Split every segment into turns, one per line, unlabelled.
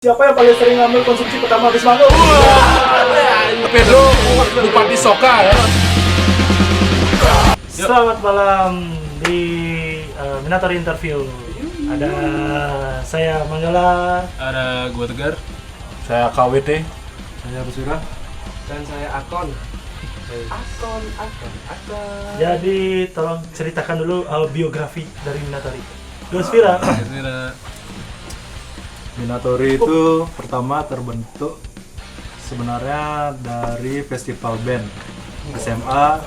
Siapa yang paling sering ngambil konsumsi pertama habis manggung?
Pedro Bupati Soka ya.
Selamat malam di Minatori Interview. Ada saya Manggala,
Ada gua Tegar.
Saya KWT.
Saya Busura.
Dan saya Akon. Akon.
Jadi tolong ceritakan dulu biografi dari Minatori. Gosvira.
Minatori itu pertama terbentuk sebenarnya dari festival band SMA.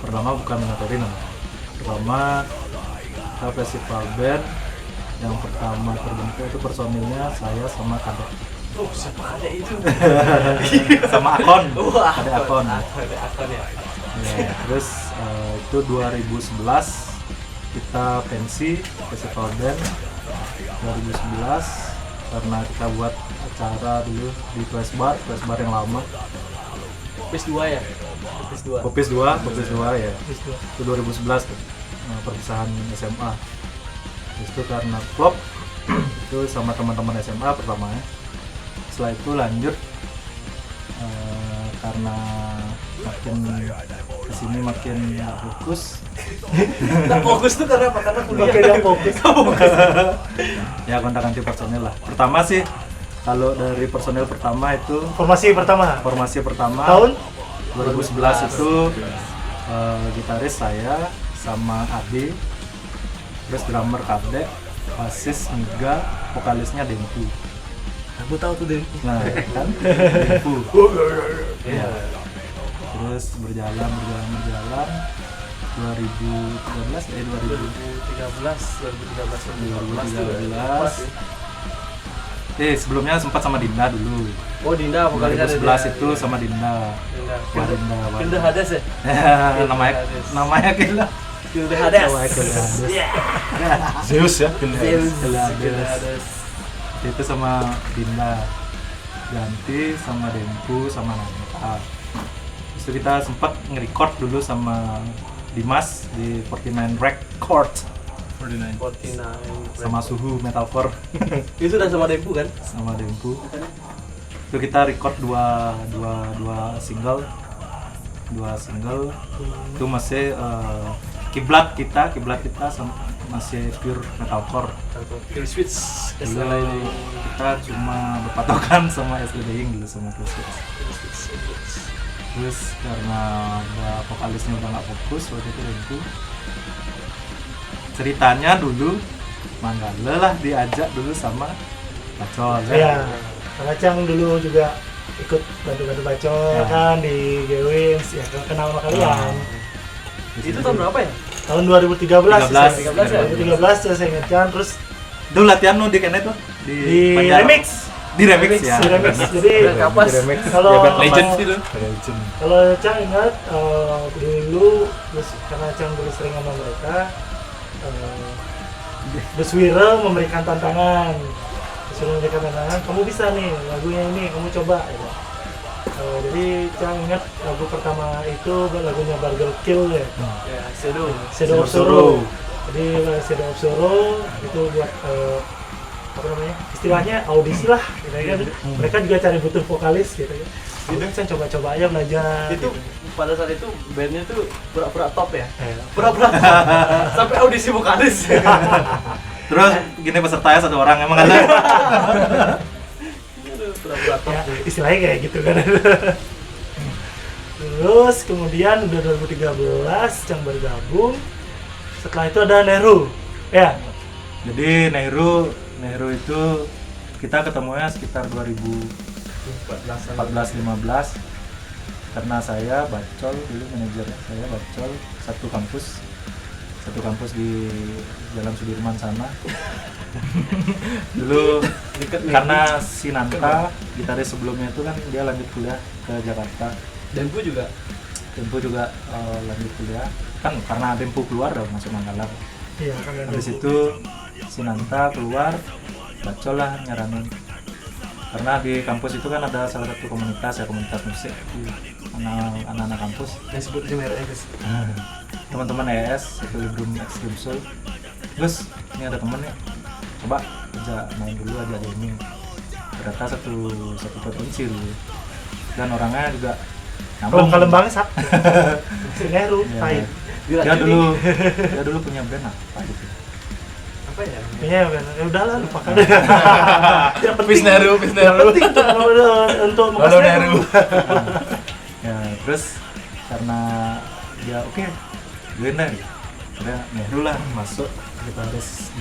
Pertama bukan Minatori namanya. Pertama kita festival band yang pertama terbentuk itu personilnya saya sama Kadek.
Oh, siapa ada itu?
Sama Akon.
Wah,
Ada Akon.
Ada Akon ya.
Ya, terus itu 2011 kita pensi festival band 2011 karena kita buat acara dulu di Flash Bar yang lama.
PIS 2 ya? PIS 2.
Popis 2 ya. Itu 2011 tuh. Perpisahan SMA. Terus itu karena flop itu sama teman-teman SMA pertamanya. Setelah itu lanjut karena makin kesini makin nggak fokus.
Nggak fokus tuh karena apa? Karena kuliah.
Oke, dia fokus.
Ya gonta-ganti personil lah. Pertama sih kalau dari personil pertama itu
Formasi pertama.
formasi pertama
Tahun
2011 itu gitaris saya sama Adi, terus drummer Kadek, basis Miga, vokalisnya Dempu.
aku tahu tuh deh.
Nah kan Dempu. Iya. Terus berjalan 2013 sebelumnya sempat sama Dinda dulu.
Oh, Dinda vokalis ada
2011 itu sama Dinda. Wah, Dinda.
Kilda Hades ya?
namanya gila.
Kilda Hades.
Zeus ya.
Kilda Hades.
Itu sama Dinda. Ganti sama Dempu sama Nanta. Terus itu kita sempat nge-record dulu sama Dimas di 49 Records
49.
sama Suhu Metalcore
Itu udah sama Dempu kan?
sama Dempu. Itu kita record dua single. Itu masih kiblat kita masih pure metalcore.
Kill Switch.
Dulu kita cuma berpatokan sama SLDing dulu sama Kill Switch. Terus karena vokalisnya udah nggak fokus waktu itu Dempu. Ceritanya dulu Manggala lah diajak dulu sama Bacol
Iya. Kang Acang dulu juga ikut bantu-bantu Bacol
Ya.
kan di Gewins, ya kenal sama kalian.
Itu tahun berapa ya?
Tahun 2013.
13
2013 ya saya ingatkan. Terus
dulu latihan nu di kene tuh
di
Banjar.
remix.
Di remix ya.
Di remix. Jadi
Kapas.
kalau
Legend itu.
kalau Cang ingat dulu terus karena Cang dulu sering sama mereka, Deswira memberikan tantangan. Kamu bisa nih lagunya ini, kamu coba. Gitu. Jadi Cang ingat lagu pertama itu lagunya Bargel Kill ya.
Ya, Shadow.
Shadow of Sorrow. Jadi Shadow of Sorrow itu buat apa namanya, istilahnya audisi lah gitu kan. Mereka juga cari butuh vokalis gitu kan. Jadi saya coba-coba aja belajar.
Itu pada saat itu bandnya tuh pura-pura top ya?
Eh,
Pura-pura top. Sampai audisi vokalis.
Terus gini pesertanya satu orang emang ada.
Pura-pura top.
ya, istilahnya kayak gitu kan. Terus kemudian udah 2013 Cang bergabung. Setelah itu ada Nehru. Ya,
Jadi Nehru itu kita ketemunya sekitar 2014-15 karena saya Bacol dulu, manajer saya Bacol satu kampus di Jalan Sudirman sana. Dulu karena si Nanta gitaris sebelumnya itu kan dia lanjut kuliah ke Jakarta.
Dempu juga.
Dempu juga lanjut kuliah kan karena Dempu keluar udah masuk Manggala.
iya kan.
Habis itu si Nanta keluar, Bacol lah nyaranin. Karena di kampus itu kan ada salah satu komunitas musik anak-anak kampus.
Yang sebut aja merahnya guys.
Teman-teman ES, Equilibrium Extreme Soul. Terus ini ada temen ya, coba kerja main dulu aja jamming. ternyata satu provinsi dulu. Dan orangnya juga
Kalem bangsat. Si Neru,
Iya.
pahit.
Dia dulu punya brand apa gitu.
Apa ya?
Kayaknya ya udahlah lupakan. Tidak penting.
Pisneru.
Tidak penting untuk
Halo
mengemas
Neru.
Ya, terus karena dia oke, gue nih, udah Nehru lah masuk gitaris.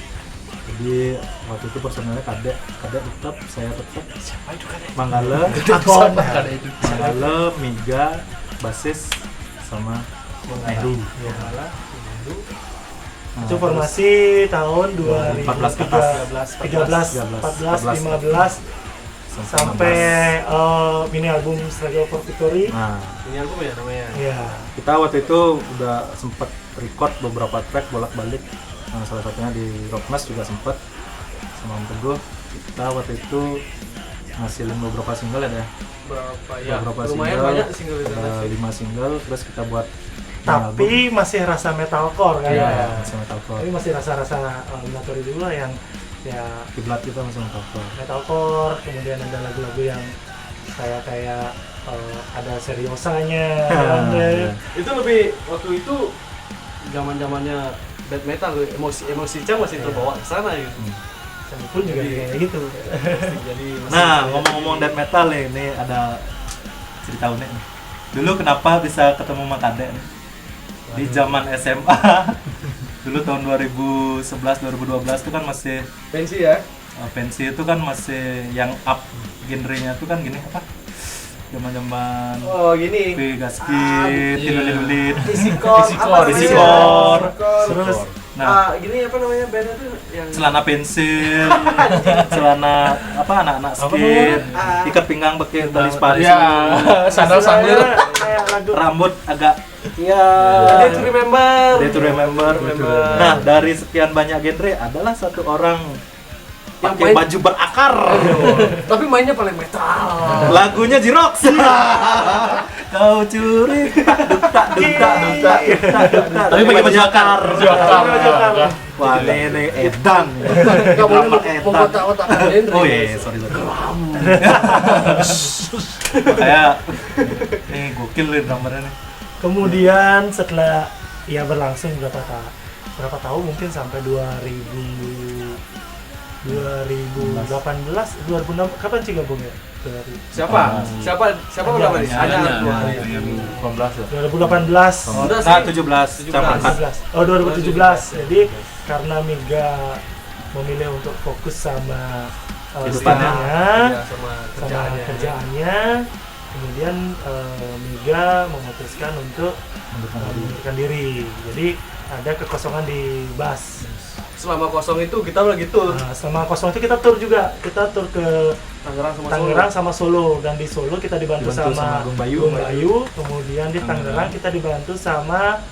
Jadi waktu itu personalnya kadek tetap, saya tetap.
Siapa itu kan?
Manggala,
Akon.
Manggala, Miga, basis sama Nehru.
Ya.
Nah,
Itu formasi tahun
14 ke
13, 14, 15 sampai mini album Struggle for Victory.
Nah,
Ini album ya namanya.
Ya.
kita waktu itu udah sempet record beberapa track bolak-balik. Nah, salah satunya di Rockmas juga sempet sama Om Teguh. Kita waktu itu ngasilin beberapa single ya.
Berapa ya?
Beberapa
Lumayan
single,
banyak single itu.
ada 5 single, terus kita buat
Tapi masih rasa metalcore kan?
Iya, masih metalcore.
Tapi masih rasa-rasa Laboratory dulu yang ya
Kiblat kita masih metalcore.
metalcore, kemudian ada lagu-lagu yang kayak ada seriosanya. kan,
Iya.
Itu lebih waktu itu zaman-zamannya death metal, emosi Cang masih terbawa ke sana gitu.
Saya pun juga kayak gitu.
Jadi masih
Nah, ngomong-ngomong death metal nih, ini ada cerita unik nih. Dulu kenapa bisa ketemu sama Kadek nih? Di zaman SMA. Dulu tahun 2011-2012 itu kan masih
pensi ya.
pensi itu kan masih yang up genrenya tuh kan gini apa? Zaman-zaman
Oh gini.
Gaskit, Tinulinulit,
Isikor.
Isikor.
Terus
Nah,
gini apa namanya bandnya tuh yang
celana pensil, celana apa anak-anak skate,
namanya?
ikat pinggang pakai tali sepatu,
Ya, sandal sanglir.
kayak lagu
rambut agak
Day to Remember.
Day to remember. Nah, dari sekian banyak genre adalah satu orang
Yang
pakai
main-
baju berakar.
Tapi mainnya paling metal.
Lagunya Jirox. Kau curi duta.
Tapi pakai baju akar.
Wah, ini edan.
Enggak boleh
Drama edan.
memkotak-kotakan genre.
Oh iya, sorry. Kayak ini gokil nih drummernya nih.
kemudian setelah ya berlangsung berapa tahun mungkin sampai 2018 2006 kapan sih gabungnya?
Siapa udah main?
Ada.
Ada.
18 ya.
2018
Udah
Nah,
sih.
17 jam 4.
2017. Oh 2017. Jadi karena Miga memilih untuk fokus sama
Kehidupannya.
studinya,
Iya, sama
sama kerjaannya, kemudian Miga memutuskan untuk mengundurkan diri. Jadi ada kekosongan di bass.
Selama kosong itu kita lagi tour
Nah, selama kosong itu kita tur juga. Kita tur ke
Tangerang
sama Solo, dan di Solo kita dibantu
Dibantu
sama
sama Gung Bayu.
Kemudian di Tangerang kita dibantu sama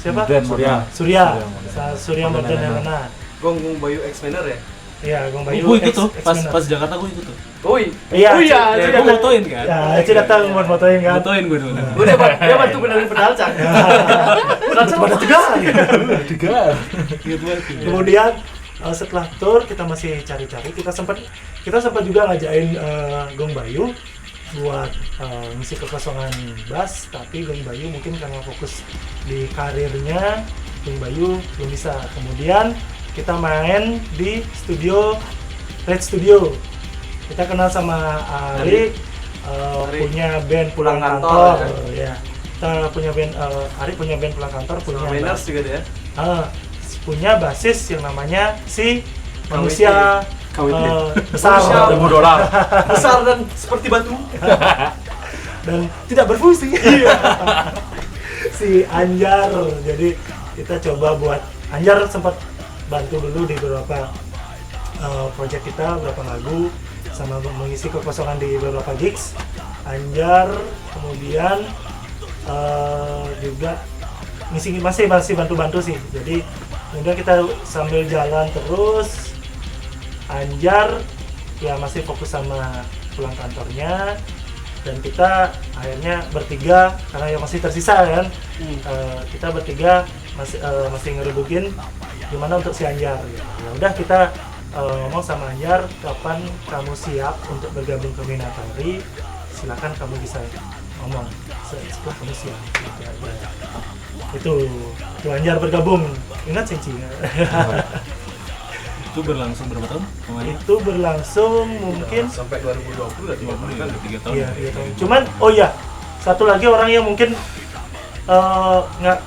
siapa?
Surya.
Surya Modern yang mana?
Gong Bayu X-Manner ya?
Iya, Gung Bayu.
Gue ikut tuh,
X-Menor.
pas Jakarta gue ikut tuh.
Oi.
Iya,
Oh iya,
Ya,
itu
gue
dia.
motoin kan.
Ya, itu datang buat fotoin kan.
Motoin gue dulu.
Oh, dia bantu benerin pedal Cang. Pedal Cang
Pada juga. Kemudian setelah tour kita masih cari-cari, kita sempat juga ngajain Gong Bayu buat ngisi kekosongan bass, tapi Gong Bayu mungkin karena fokus di karirnya, Gong Bayu belum bisa. Kemudian kita main di studio Red Studio. Kita kenal sama Ari,
Ari.
punya band Pulang
Pulang
Kantor,
Kantor,
ya. Kita punya band Ari punya band Pulang Kantor, punya
Sama Manners juga dia.
punya basis yang namanya si manusia
KWT.
besar
Manusia
$1,000.
besar dan seperti batu.
dan tidak berfungsi. Si Anjar. Jadi kita coba buat Anjar sempat bantu dulu di beberapa project kita, beberapa lagu, sama mengisi kekosongan di beberapa gigs. Anjar kemudian juga ngisi masih bantu-bantu sih. Jadi kemudian kita sambil jalan terus, Anjar ya masih fokus sama Pulang Kantornya, dan kita akhirnya bertiga karena yang masih tersisa kan, kita bertiga masih ngerebukin gimana untuk si Anjar. Ya udah kita ngomong sama Anjar kapan kamu siap untuk bergabung ke Minatori, silakan kamu bisa ngomong setelah kamu siap. Itu Anjar bergabung, ingat Senci?
Itu berlangsung berapa tahun? Namanya?
Itu berlangsung mungkin
sampai 2020 udah
20 ya, 3 tahun.
iya, 3 tahun. Cuman oh iya, satu lagi orang yang mungkin nggak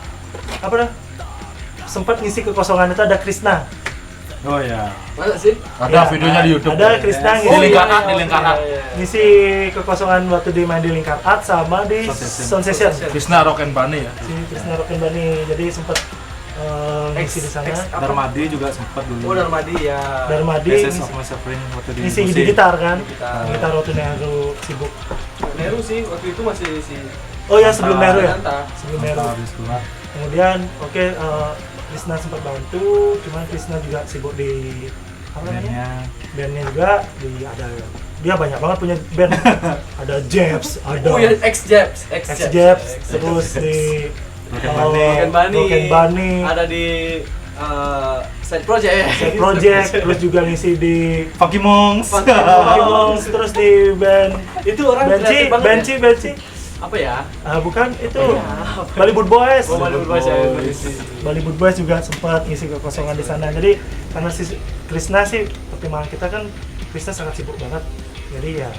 apa dah sempat ngisi kekosongan itu ada Krisna.
Oh ya,
Masa sih?
Ada videonya di YouTube.
Ada Krisna
Di
ngisi,
lingkaran, di lingkaran.
ngisi kekosongan waktu di main di Lingkar Art sama di Sound Session.
Krishna Rock and Bunny ya.
Si Krisna Rokenbani, jadi sempat ngisi di sana.
Darmadi juga sempat dulu.
Oh, Darmadi ya.
Darmadi
Faces of My Suffering waktu di
ngisi
musik.
di gitar kan,
Gitar.
gitar waktu Nehru sibuk.
Neru sih waktu itu masih si
Oh ya sebelum Nehru ya,
Nanta.
sebelum Nehru.
Habis keluar.
Kemudian oke, Krisna sempat bantu, cuman Krisna juga sibuk di apa namanya? Bandnya juga ada dia banyak banget punya band. Ada Japs, ada
Oh ya, X-Japs,
Japs, terus di
Broken Bunny. Ada di side project ya.
Side Project, terus juga ngisi di
Funky Monks.
Funky Monks, terus di band
Itu orang kreatif banget ya.
Benci.
Apa ya?
Bukan itu Bollywood Boys.
Oh, Bollywood Boys ya.
Bollywood Boys juga sempat ngisi kekosongan di sana. Jadi karena si Krisna sih pertimbangan kita kan Krisna sangat sibuk banget. Jadi ya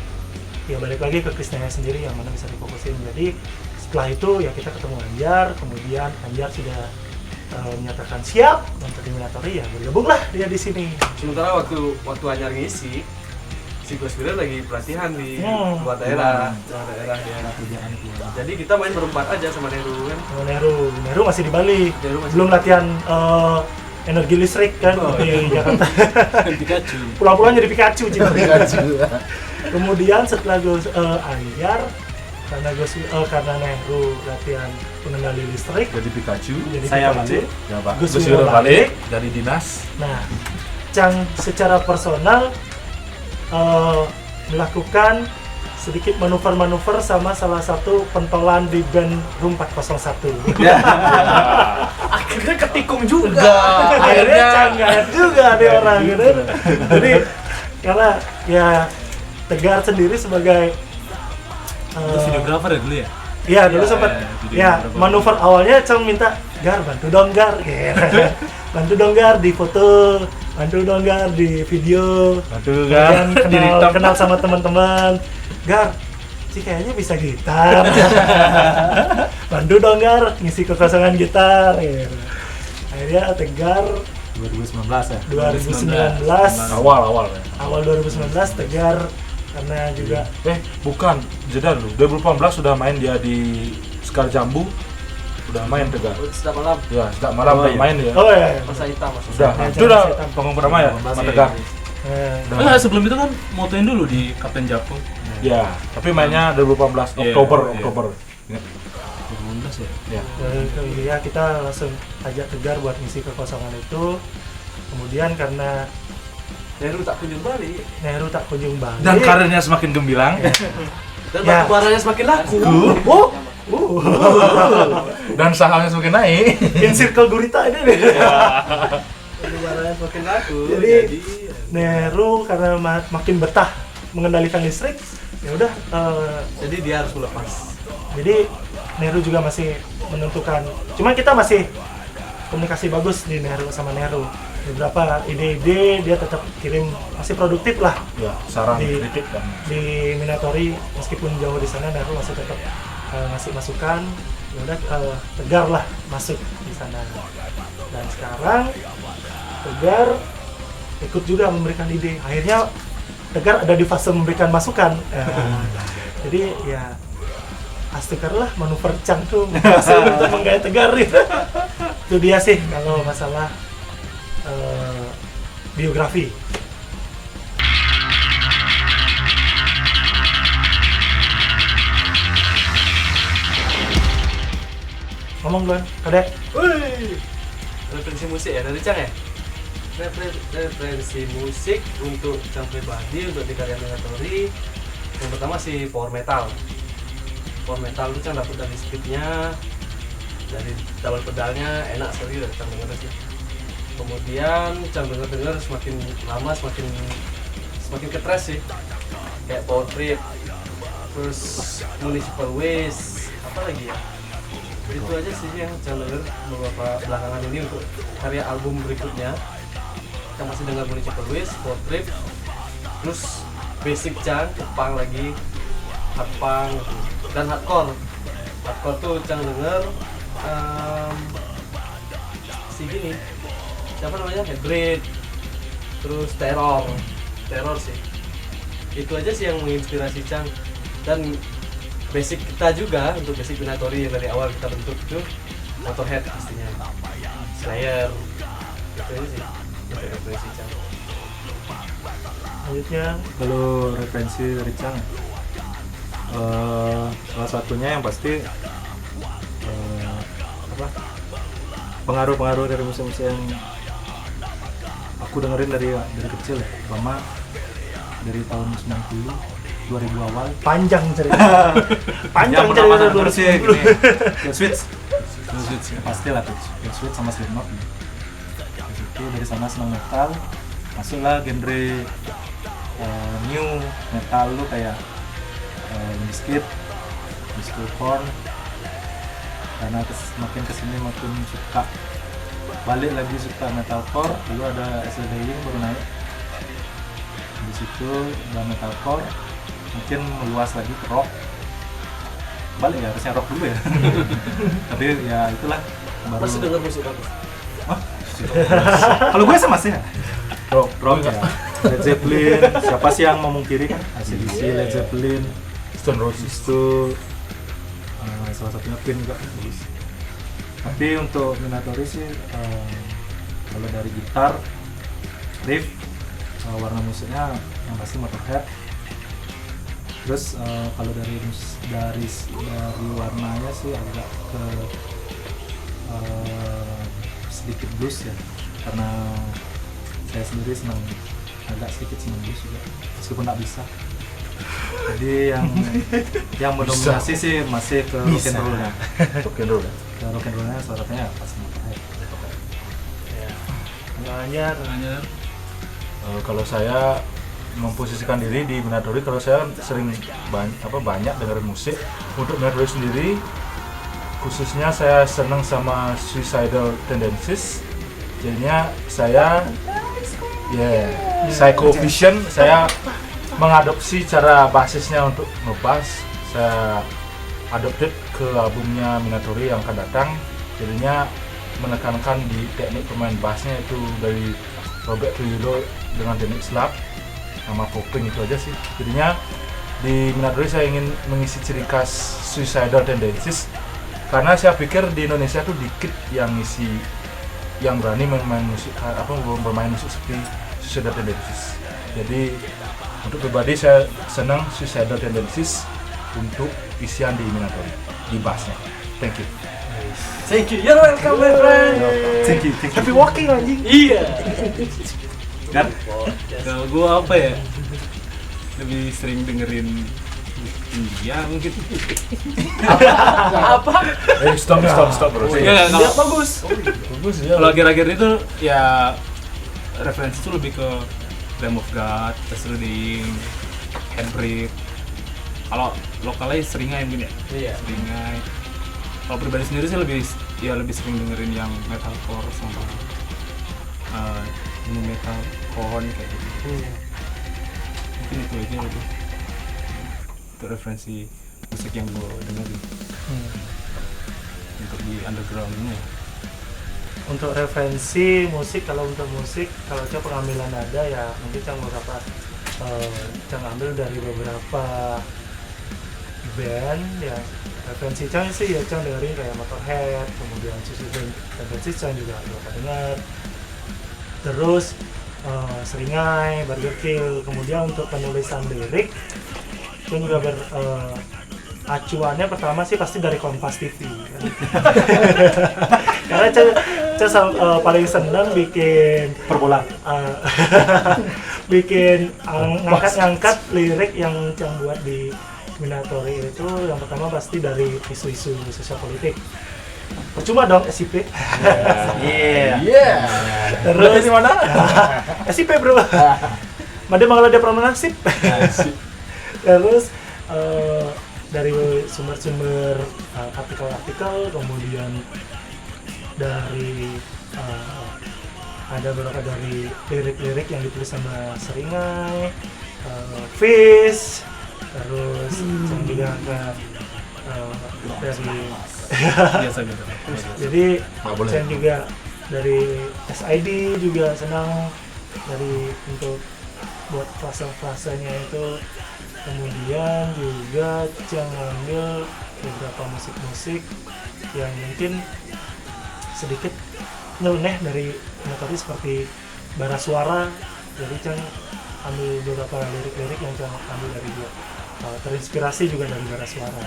balik lagi ke Krisnanya sendiri yang mana bisa difokusin. Jadi setelah itu ya kita ketemu Anjar, kemudian Anjar sudah menyatakan siap untuk Minatori, ya bergabunglah dia di sini.
Sementara waktu Anyar ngisi, si Gus Birer lagi pelatihan di luar daerah dia. Jadi kita main berempat aja sama Neru kan.
Sama Nehru masih di Bali.
Nehru masih
Belum latihan energi listrik kan di Jakarta.
Pikachu.
Pulang-pulang jadi Pikachu. Kemudian setelah Anjar, karena Nehru latihan pengendali listrik,
Jadi Pikachu.
jadi
Saya
Pikachu.
balik.
Ya Pak.
Gus
Gus
Wiro
Wiro balik dari dinas.
Nah, Chang secara personal melakukan sedikit manuver-manuver sama salah satu pentolan di band Room 401.
Akhirnya ketikung juga.
Akhirnya canggat juga nih orang gitu. Jadi karena ya Tegar sendiri sebagai
Itu videografer ya dulu ya?
iya dulu sempat
iya,
ya manuver awalnya Cang minta Gar bantu dong Gar gitu. Bantu dong Gar di foto, bantu dong Gar di video,
Aduh
kemudian kenal sama teman-teman. Gar sih kayaknya bisa gitar. Bantu dong Gar ngisi kekosongan gitar gitu. Akhirnya Tegar
2019 ya.
2019
Awal ya.
awal 2019 Tegar karena juga
Bukan, jeda dulu. 2018 sudah main dia di Sekar Jambu. Udah main Tegar.
Setiap malam
Ya, setiap malam
Oh,
udah
iya.
main dia.
oh ya
masa hitam masa
Udah,
Ya,
itu udah
Setan.
panggung pertama ya, sama Tegar.
nah,
Sebelum itu kan motoin dulu di Kapten Japung.
Ya, tapi mainnya 2018
Iya,
Oktober.
iya.
Ingat.
2018 ya.
Ya.
ya kita langsung ajak Tegar buat ngisi kekosongan itu. Kemudian karena
Neru tak kunjung balik
Nehru tak kunjung balik
Dan karirnya semakin gemilang
dan
Ya.
batu baranya semakin laku.
dan sahamnya semakin naik.
in circle gurita ini nih.
Batu baranya semakin laku.
Jadi Nehru karena makin betah mengendalikan listrik, ya udah
jadi dia harus melepas.
jadi Nehru juga masih menentukan. Cuman kita masih komunikasi bagus di Nehru sama Nehru. Beberapa ide-ide dia tetap kirim, masih produktif lah
Ya, saran
Di-
kritik dan
di Minatori, meskipun jauh di sana Nehru masih tetap ngasih masukan. Ya udah Tegar lah masuk di sana. Dan sekarang Tegar ikut juga memberikan ide. Akhirnya Tegar ada di fase memberikan masukan. Jadi ya Tegar lah manuver Cang tuh berhasil untuk menggait Tegar gitu. Itu dia sih kalau masalah biografi. Ngomong duluan, Kadek.
Wih, referensi musik ya dari Cang ya? Referensi musik untuk Cang pribadi, untuk di karya Minatori. Yang pertama sih power metal. Power metal itu Cang dapat dari speednya, dari double pedalnya, enak sekali dari Cang dengar sih. Kemudian Cang denger semakin lama semakin ketres sih, kayak Power Trip, terus Municipal Waste, apa lagi ya, itu aja sih yang Cang denger beberapa belakangan ini. Untuk karya album berikutnya kita masih dengar Municipal Waste, Power Trip, terus basic Cang, Jepang lagi, hard punk dan hardcore tuh Cang denger si gini, siapa namanya, Headbreed, terus Terror sih. Itu aja sih yang menginspirasi Cang. Dan basic kita juga, untuk basic Minatori yang dari awal kita bentuk itu Motorhead pastinya, Slayer, itu aja sih yang referensi Cang.
Selanjutnya
Kalau referensi dari Cang, salah satunya yang pasti pengaruh dari musik-musik yang aku dengerin dari kecil ya, pertama dari tahun 90 2000 awal.
panjang cerita. Panjang
Yang
cerita
pertama
dulu
sih gini, The Switch pasti lah tuh, The Switch sama Slipknot. Dari situ, dari sana senang metal, masuklah genre new metal lu kayak Limp Bizkit, Korn. Karena makin kesini makin suka, balik lagi suka metalcore. Dulu ada SLDI baru naik, di situ udah metalcore, mungkin meluas lagi ke rock, balik ya, harusnya rock dulu ya. Tapi ya itulah, baru
Masih denger musik bagus?
kalau gue sih masih ya rock ya. Led Zeppelin, siapa sih yang memungkiri kan, AC/DC, Led Zeppelin,
Stone Roses.
itu salah satunya Queen juga bagus. Tapi untuk Minatori sih kalau dari gitar, riff, warna musiknya yang pasti Motorhead. Terus kalau dari warnanya sih agak ke sedikit blues ya, karena saya sendiri agak sedikit senang blues juga, meskipun tak bisa. Jadi yang mendominasi sih masih ke rock and roll-nya.
Rock and roll ya.
Ke rock and roll-nya salah satunya pasti Motorhead.
Namanya
Kalau saya memposisikan diri di Minatori, kalau saya sering banyak dengerin musik. Untuk Minatori sendiri, khususnya saya senang sama Suicidal Tendencies. Jadinya saya Psycho Vision, saya mengadopsi cara basisnya untuk ngebass. Saya adopted ke albumnya Minatori yang akan datang. Jadinya menekankan di teknik pemain bassnya itu dari Robert Trujillo dengan teknik slap sama popping, itu aja sih. Jadinya di Minatori saya ingin mengisi ciri khas Suicidal Tendencies, karena saya pikir di Indonesia tuh dikit yang ngisi, yang berani bermain musik seperti Suicidal Tendencies. Jadi untuk pribadi saya senang Suicidal Tendencies untuk isian di Minatori, di bassnya. Thank you.
Thank you, you're welcome my friend.
Thank you.
happy walking anjing.
Iya.
Kan?
Kalau gua apa ya? Lebih sering dengerin India mungkin.
Apa?
Stop bro.
Enggak,
Dia bagus.
Bagus ya.
kalau akhir-akhir itu ya referensi itu lebih ke Lamb of God, Wrestling, Headbreed. Kalau lokalnya Seringai mungkin ya.
Iya.
Seringai. Kalau pribadi sendiri sih lebih sering dengerin yang metalcore sama new metal Korn kayak gitu. Mungkin itu aja lebih untuk referensi musik yang gue dengerin untuk di underground-nya.
Untuk referensi musik, kalau Cang pengambilan nada ya mungkin Cang ambil dari beberapa band ya. Referensi Cang sih ya Cang dengerin kayak Motorhead, kemudian Suicidal Tendencies Cang juga dengar. Terus Seringai, Burger Kill. Kemudian untuk penulisan lirik Cang juga acuannya pertama sih pasti dari Kompas TV kan? Karena Cang paling senang bikin
Perbola.
bikin ngangkat lirik yang Cang buat di Minatori itu. Yang pertama pasti dari isu-isu sosial politik, percuma dong SIP.
Iya.
Terus di mana? SIP bro. Made malah dia pernah nasib. Terus dari sumber-sumber artikel-artikel, kemudian dari ada beberapa dari lirik-lirik yang ditulis sama Seringai, Fish, terus juga ke dari
Biasa gitu.
jadi
Nggak boleh.
saya juga dari SID juga senang dari untuk buat frasa-frasanya itu. Kemudian juga Cang ngambil beberapa musik-musik yang mungkin sedikit nyeleneh dari Minatori seperti bara suara. Jadi Cang ambil beberapa lirik-lirik yang Cang ambil dari dia, terinspirasi juga dari bara suara.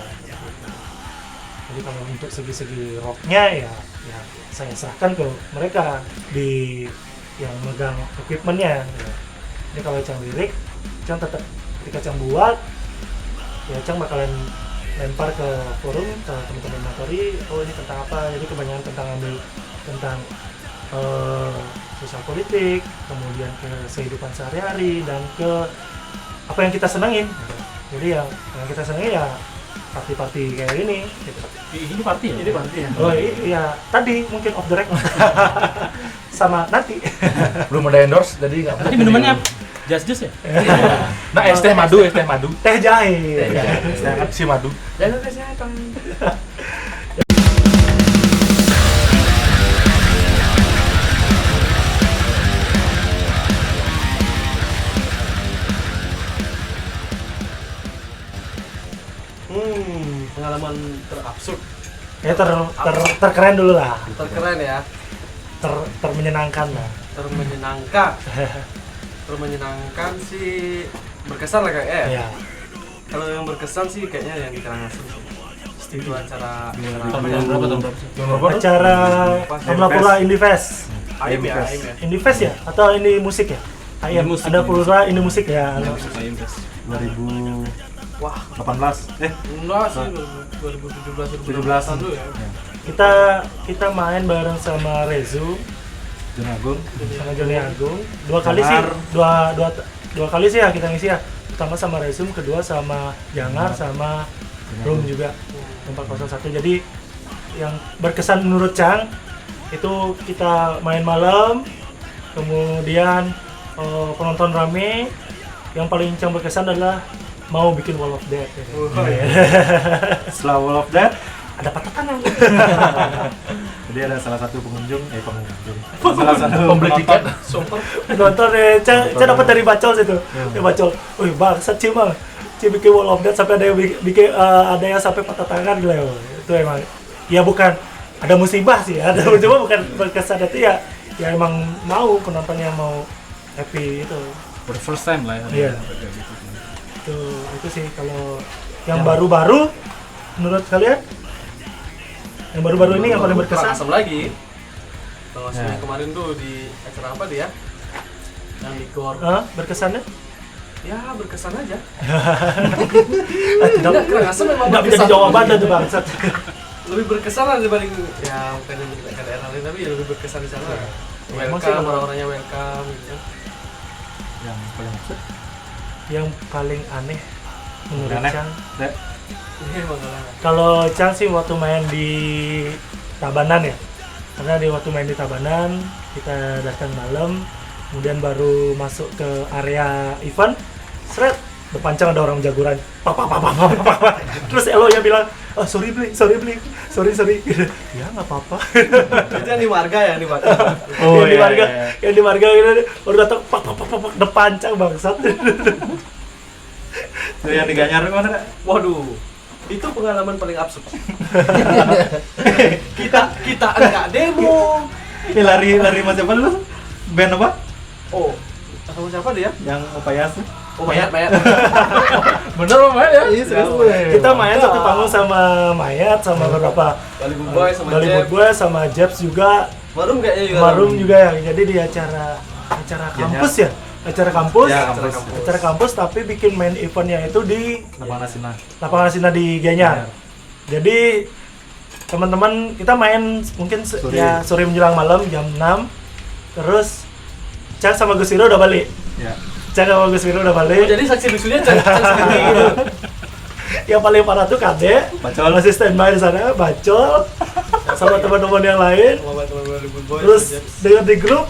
Jadi kalau untuk segi-segi rocknya ya saya serahkan ke mereka di yang megang equipmentnya. Jadi kalau Cang lirik, Cang tetap ketika Cang buat, ya Cang bakalan lempar ke forum ke teman-teman Minatori, oh ini tentang apa. Jadi kebanyakan tentang ambil tentang sosial politik, kemudian ke kehidupan sehari-hari, dan ke apa yang kita senangin. Jadi yang kita senangin ya party-party kayak gini gitu.
Ini party ya?
Ini party ya.
Oh iya, tadi mungkin off the record sama nanti.
Belum ada endorse jadi nggak.
Tadi minumannya jas-jas ya?
Nah, es teh madu.
Teh jahe.
Sangat si madu.
Jangan kesehatan. Pengalaman terabsurd,
Ya terkeren dulu lah.
terkeren ya,
Termenyenangkan lah.
termenyenangkan sih, berkesan lah kayaknya ya.
Ya.
Kalau yang berkesan sih kayaknya yang di Karangasem sih. Itu acara
Tahun berapa tahun berapa?
Yang berapa?
Acara Amlapura Indie Fest.
AIM ya.
Indie Fest ya? Atau Indie Musik ya?
Indie Musik,
ada
Indie
Pura Indie Musik ya.
Ya, masuk Ayam Fest.
2018.
Wah, enggak sih 2017 dulu ya.
Kita main bareng sama Rezu
Joni Agung.
sama Joni Agung. Dua kali sih,
Jangar.
dua kali sih ya kita ngisi ya. Pertama sama Rezu, kedua sama Jangar sama Room juga 401. Jadi yang berkesan menurut Cang itu kita main malam, kemudian penonton rame. Yang paling Cang berkesan adalah mau bikin Wall of Death. Gitu.
Setelah Wall of Death,
Ada patah tangan.
jadi ada salah satu pengunjung. Salah satu
Pembeli tiket.
Nonton Cang dapat dari Bacol situ. Dia Bacol, wih bangsat Ci mah. Ci bikin Wall of Death sampai ada yang bikin ada yang sampai patah tangan gitu. Itu emang ya bukan ada musibah sih, cuma bukan berkesan itu ya emang mau penontonnya mau happy itu.
For the first time lah
Iya.
ya.
Itu sih kalau yang baru-baru menurut kalian, yang baru-baru ini yang paling berkesan.
Karangasem lagi. Karangasem yang kemarin tuh di acara apa dia? Yang di Gor.
Berkesannya
Ya berkesan aja.
tidak
Karangasem memang
bisa
berkesan.
dijawab ada tuh bangsat.
Lebih berkesan lah dibanding ya bukan yang ke daerah lain, tapi ya lebih berkesan di sana.
Emang sih
Welcome,
kalau-
orang-orangnya welcome gitu kan.
yang paling absurd.
Yang paling aneh menurut
Aneh.
Cang,
Ini emang kalah.
kalau Cang sih waktu main di Tabanan ya, karena di waktu main di Tabanan kita datang malam, kemudian baru masuk ke area event, seret depan Cang ada orang jagoran, pak, terus Elo ya bilang, oh sorry beli, ya nggak apa-apa.
Itu yang di marga ya, di marga.
Yang di marga, yang di marga gitu, baru datang pak depan Cang bangsat.
Itu yang di Ganyar mana Kak?
Waduh, itu pengalaman paling absurd. kita enggak demo.
Ini lari Mas siapa lu? Band apa?
Oh, sama siapa dia?
Yang Opayas.
Oh, Mayat.
Bener Om ya?
Iya, serius.
Kita main satu panggung sama Mayat, sama beberapa
Bali Good Boy sama
Bali
Jeff.
Good Boy sama Jeps juga,
Marum kayaknya juga.
Marum juga ya. Jadi di acara kampus ya, acara kampus,
Ya,
acara kampus tapi bikin main eventnya itu di
Lapangan Asina.
lapangan Sina di Gianyar. Jadi teman-teman kita main mungkin
Sore.
ya sore menjelang malam jam 6. Terus Cang sama Gus Wiro udah balik.
Ya.
Cang sama Gus Wiro udah
Oh,
balik.
jadi saksi bisunya Cang sendiri gitu.
Yang paling parah tuh Kade,
Bacol.
masih standby di sana, bacol sama teman-teman yang lain.
Sama teman-teman Good Boys.
Terus dengar di grup,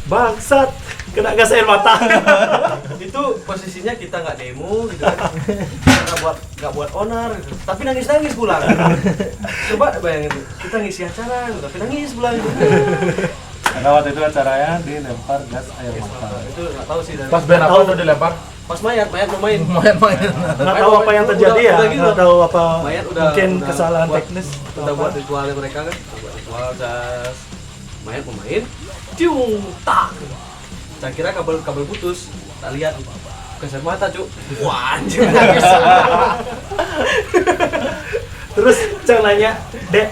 bangsat, kena gas air mata.
Itu posisinya kita nggak demo gitu kan, nggak buat onar gitu. Tapi nangis pulang. Coba bayangin tuh, kita ngisi acara gitu, tapi nangis pulang gitu.
Karena waktu itu acaranya dilempar gas air mata.
Itu nggak tahu sih dari
Pas band apa
Tahu.
udah dilempar?
pas mayat mau main.
Main-main.
Nggak tahu apa yang terjadi ya,
Udah gitu.
nggak tahu apa
Mayat udah
mungkin
udah
kesalahan
buat-
teknis. atau
Udah
apa.
buat ritualnya mereka kan, buat ritual jas. Mayat mau main, ciung tak. Saya kira kabel putus, tak lihat gas air mata cuk. Wah anjir nangis.
Terus Cang nanya, Dek,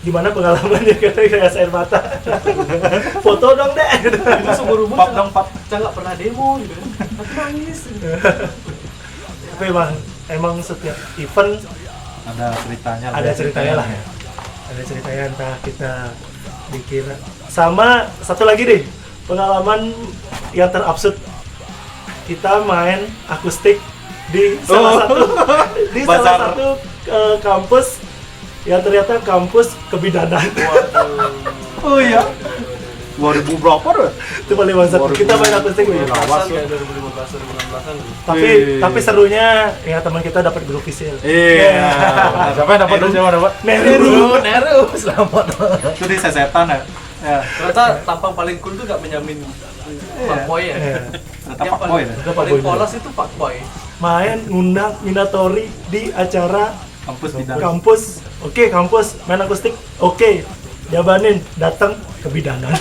gimana pengalamannya kena gas air mata? Foto dong, Dek.
Itu seumur umur
Pap dong, pap.
saya nggak pernah demo gitu kan, tapi nangis.
Tapi emang setiap event
Ada ceritanya.
ada ceritanya lah. Ada ceritanya entah kita dikira. Sama satu lagi deh, pengalaman yang terabsurd. Kita main akustik di salah satu di salah
Bazar.
satu kampus yang ternyata kampus kebidanan.
Oh iya. 2000 berapa tuh?
Itu paling bangsat. Kita main akustik di
Lawas kayak 2015 2016an gitu.
tapi serunya ya teman kita dapat grup visil.
Iya.
Siapa yang dapat? Siapa yang dapat?
Neru.
Selamat.
Itu di sesetan ya. Ya.
Ternyata tampang paling cool tuh gak menjamin fuckboy ya.
Iya.
Ternyata
Yang
Pak Boy.
Ternyata
paling
fuckboy.
polos itu fuckboy.
Main ngundang Minatori di acara
Kampus bidang.
kampus. Oke, kampus main akustik. Oke. Jabanin datang kebidanan.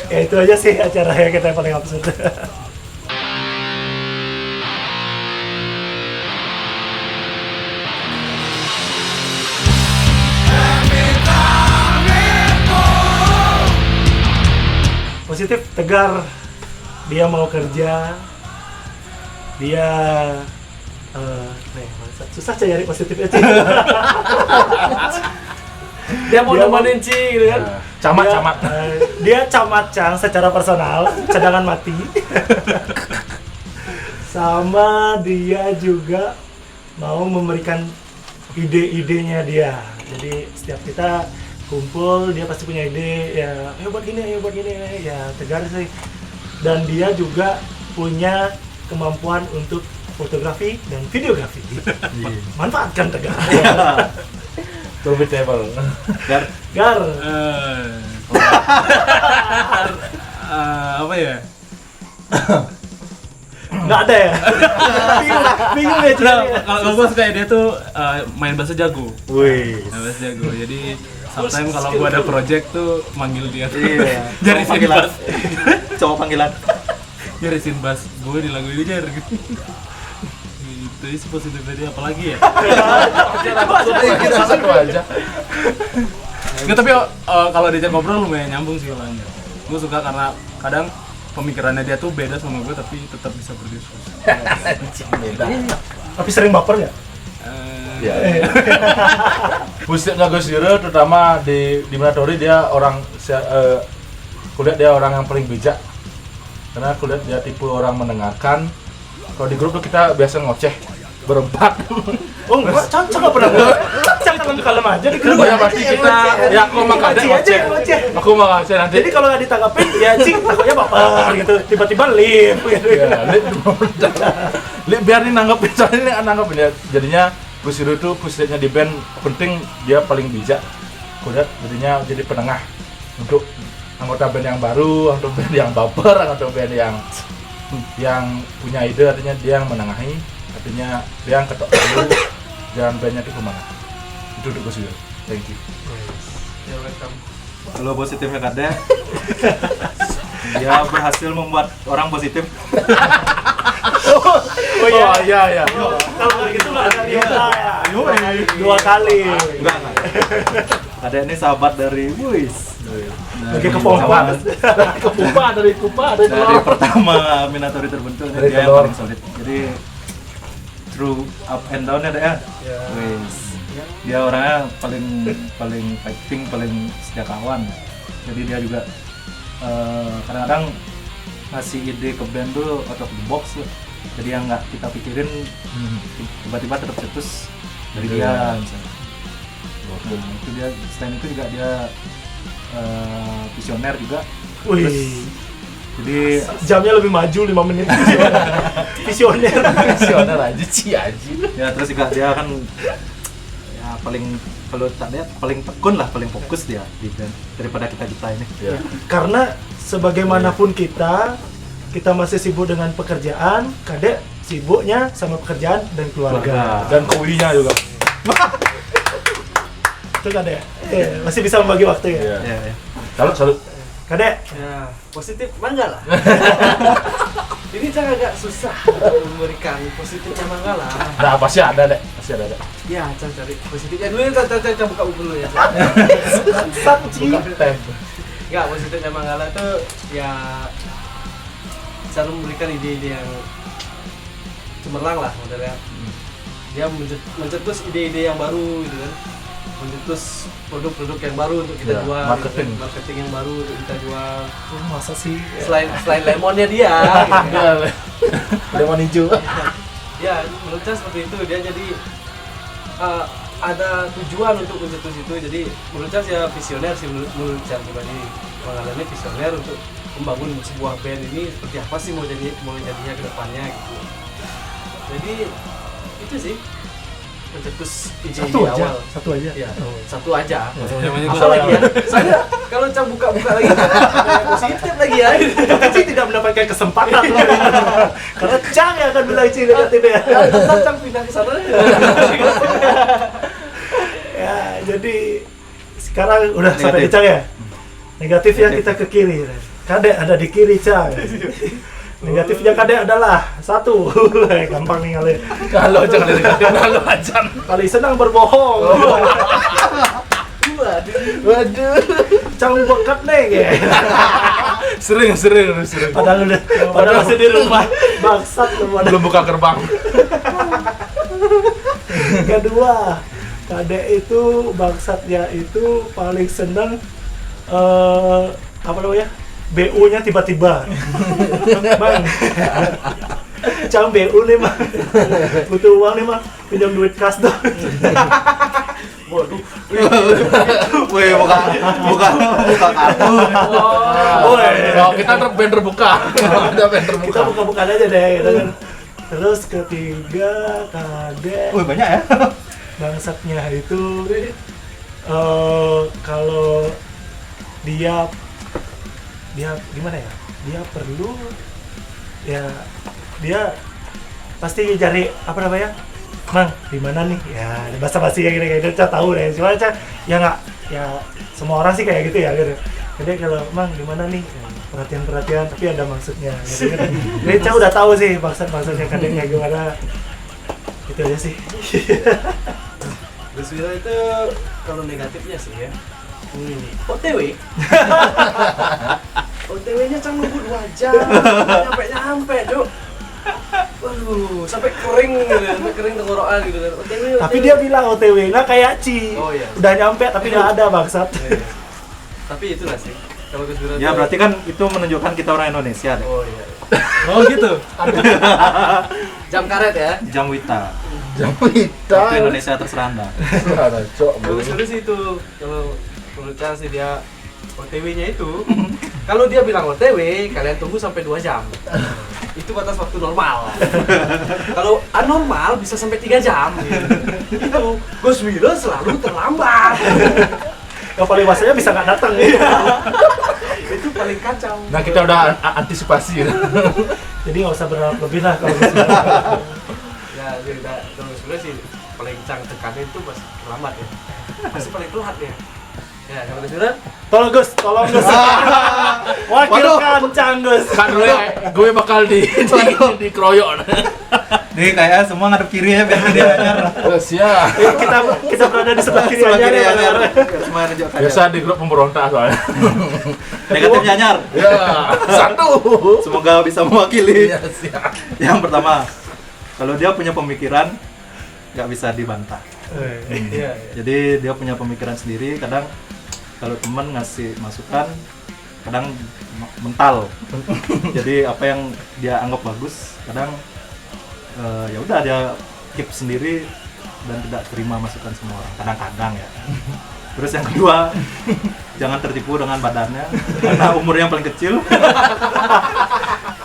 Ya itu aja sih acara yang kita paling absurd. Positif, tegar, dia mau kerja, dia susah cari positifnya sih.
Dia mau
Dia
nemenin Ci gitu kan.
Camat.
Dia camat Cang secara personal, cadangan mati. Sama dia juga mau memberikan ide-idenya dia. Jadi setiap kita kumpul, dia pasti punya ide, ya ayo buat gini, ya tegar sih. Dan dia juga punya kemampuan untuk fotografi dan videografi. Manfaatkan tegar.
Turbid table.
Dan
Gar,
Apa ya?
nggak ada ya? bingung ya
Nah,
ceritanya.
kalau gue suka dia tuh main bahasa jago.
wih.
Main bahasa jago. Jadi sometimes kalau gue ada project tuh manggil dia.
Iya.
Jari
Cowok panggilan.
bass.
Cowok panggilan.
Jarisin bass gue di lagu ini jar gitu. Itu sih positif tadi apalagi ya?
Satu aja.
Nggak, tapi kalau diajak ngobrol lumayan nyambung sih orangnya. Gue suka karena kadang pemikirannya dia tuh beda sama gue tapi tetap bisa berdiskusi.
Tapi sering baper nggak?
Eh,
Busetnya Gus Wiro terutama di Minatori dia orang kulihat dia orang yang paling bijak. Karena kulihat dia tipe orang mendengarkan. Kalau di grup tuh kita biasa ngoceh berempat.
Oh enggak, Cang nggak pernah gue. Cang kalem aja di grup.
Ya pasti kita. Ya aku mah kadang ngoceh. Aku mah ngoceh nanti.
Jadi kalau nggak ditanggapin, ya Cing takutnya baper gitu. Tiba-tiba leave gitu.
Ya, Li biar nih nanggepin soalnya ini nanggepin ya. Jadinya Gus Wiro itu positifnya di band penting dia paling bijak. Kulihat jadinya jadi penengah untuk anggota band yang baru, untuk band yang baper, atau band yang punya ide, artinya dia yang menengahi, artinya dia yang ketok dulu jalan bandnya itu kemana. Itu untuk Gus Wiro. Thank you.
Ya welcome.
Kalau positifnya Kade, dia berhasil membuat orang positif.
Oh iya.
iya.
Kalau kayak gitu nggak ada dua kali.
Enggak. Kade ini sahabat dari Buis.
Oke kepompa. Dari kupa dari
Dari
telur.
pertama Minatori terbentuk
Dari
dia yang
telur.
paling solid. Jadi through up and down ya, Dek, ya. Wis. Dia orangnya paling fighting, paling setia kawan. Jadi dia juga kadang-kadang ngasih ide ke band tuh out of the box loh. Jadi yang nggak kita pikirin tiba-tiba tercetus dari dia misalnya. Nah, itu dia, selain itu juga dia visioner juga.
Wih,
Jadi
jamnya lebih maju 5 menit. Visioner.
Visioner aja sih aja.
ya terus juga dia kan ya paling, kalau tak lihat paling tekun lah, paling fokus dia di band daripada kita ini.
Ya.
Karena sebagaimanapun kita masih sibuk dengan pekerjaan, Kadek sibuknya sama pekerjaan dan keluarga.
Dan kuinya juga.
Itu Kadek. Masih bisa membagi waktu ya.
Iya.
Ya, ya.
Salut.
Kadek,
Ya, positif mangga lah. Ini cara agak susah memberikan positifnya mangga lah.
Nah, pasti ada deh. Pasti ada.
Ya, cari positifnya dulu ya, cari buka buku dulu ya.
Buka tab.
Enggak, positifnya mangga lah tuh ya cara memberikan ide-ide yang cemerlang lah modelnya. Dia mencetus ide-ide yang baru gitu kan. Mencetus produk-produk yang baru untuk kita
Ya,
jual,
marketing.
gitu kan. Marketing yang baru untuk kita jual.
masa sih?
Selain lemonnya dia, gitu kan.
Lemon hijau.
Ya, menurut saya seperti itu. Dia jadi ada tujuan untuk mencetus itu. Jadi menurut saya ya visioner sih, menurut saya pribadi. Mengalami visioner untuk membangun sebuah band ini seperti apa sih mau jadinya ke depannya gitu. Jadi itu sih mencetus ide-ide awal.
Satu aja.
Ya, satu aja.
Namanya
Apa lagi ya? Saya kalau Cang buka-buka lagi positif lagi ya.
Ci tidak mendapatkan kesempatan. Karena Cang yang akan bilang Ci negatif ya.
Tetap Cang pindah ke sana.
Ya, jadi sekarang udah sampai di Cang ya. Negatifnya kita ke kiri. Kadek ada di kiri Cang. Negatifnya Kadek adalah 1. Gampang nih kali.
Kalau jangan negatif, kalau ajan.
Paling senang berbohong.
Waduh.
Cang bekat nih ya.
Sering.
Padahal masih di rumah. Bangsat lu pada.
Belum buka gerbang.
Kedua, Kadek itu bangsatnya itu paling senang apa namanya? BU-nya tiba-tiba. Bang. Cang BU nih, Bang. Butuh uang nih, Bang. Pinjam duit kas dong.
Waduh.
Wih, bukan kartu.
Woi.
Oh, kita band terbuka. Ada band
Kita
terbuka.
buka-bukaan aja deh gitu kan. Terus ketiga, Kadek
Wih, banyak ya.
bangsatnya itu kalau dia gimana ya, dia perlu ya, dia pasti cari apa namanya, Mang di mana nih ya, basa-basi kayak gini gitu. Cah tahu deh, cuma Cah ya nggak, ya semua orang sih kayak gitu ya gitu. Jadi kalau Mang di mana nih, perhatian tapi ada maksudnya gitu kan. Jadi Cah udah tahu sih maksudnya kadangnya gimana. Itu aja sih.
Terus itu kalau negatifnya sih ya. OTW. OTW-nya Cang nunggu 2 jam. Nyampe, Cuk. Waduh, sampai kering gitu, sampai kering tenggorokan gitu kan. OTW.
Tapi dia bilang OTW, nggak kayak Ci.
Oh, iya.
Udah nyampe tapi nggak ada bangsat.
Iya. Tapi itulah sih. Kalau kejuaraan.
Ya berarti kan itu menunjukkan kita orang Indonesia deh.
Oh iya.
Oh gitu.
Jam karet ya.
Jam Wita.
Jamita.
Waktu Indonesia terserah Anda.
Bagus sih itu. Kalau menurut saya sih dia OTW-nya itu. Kalau dia bilang OTW, kalian tunggu sampai 2 jam. Itu batas waktu normal. Kalau anormal bisa sampai 3 jam. Itu Gus Wiro selalu terlambat.
Yang paling masanya bisa nggak datang ya.
Itu paling kacau.
Nah, kita udah antisipasi.
Jadi nggak usah berharap lebih lah kalau gitu.
Ya, kalau sebenarnya sih paling Cang tekanin itu pas terlambat ya. Pasti paling telat ya. Ya, kalau kejuaraan
Tolong Gus. Wakilkan Cang Gus.
Kan gue bakal dikeroyok.
Nih kayak semua ngadep kiri ya biar dia anyar.
Siap.
Kita berada di sebelah kiri
Sebelah
aja
kiri
ya.
anyar. Biar semua nunjuk anyar.
Biasa di grup pemberontak soalnya.
Negatifnya anyar.
Ya, 1.
Semoga bisa mewakili.
Siap.
Yang pertama, kalau dia punya pemikiran nggak bisa dibantah.
Iya.
Jadi dia punya pemikiran sendiri. Kadang kalau teman ngasih masukan, kadang mental. Jadi apa yang dia anggap bagus, kadang ya udah dia keep sendiri dan tidak terima masukan semua orang. Kadang-kadang ya. Terus yang kedua, jangan tertipu dengan badannya karena umurnya yang paling kecil.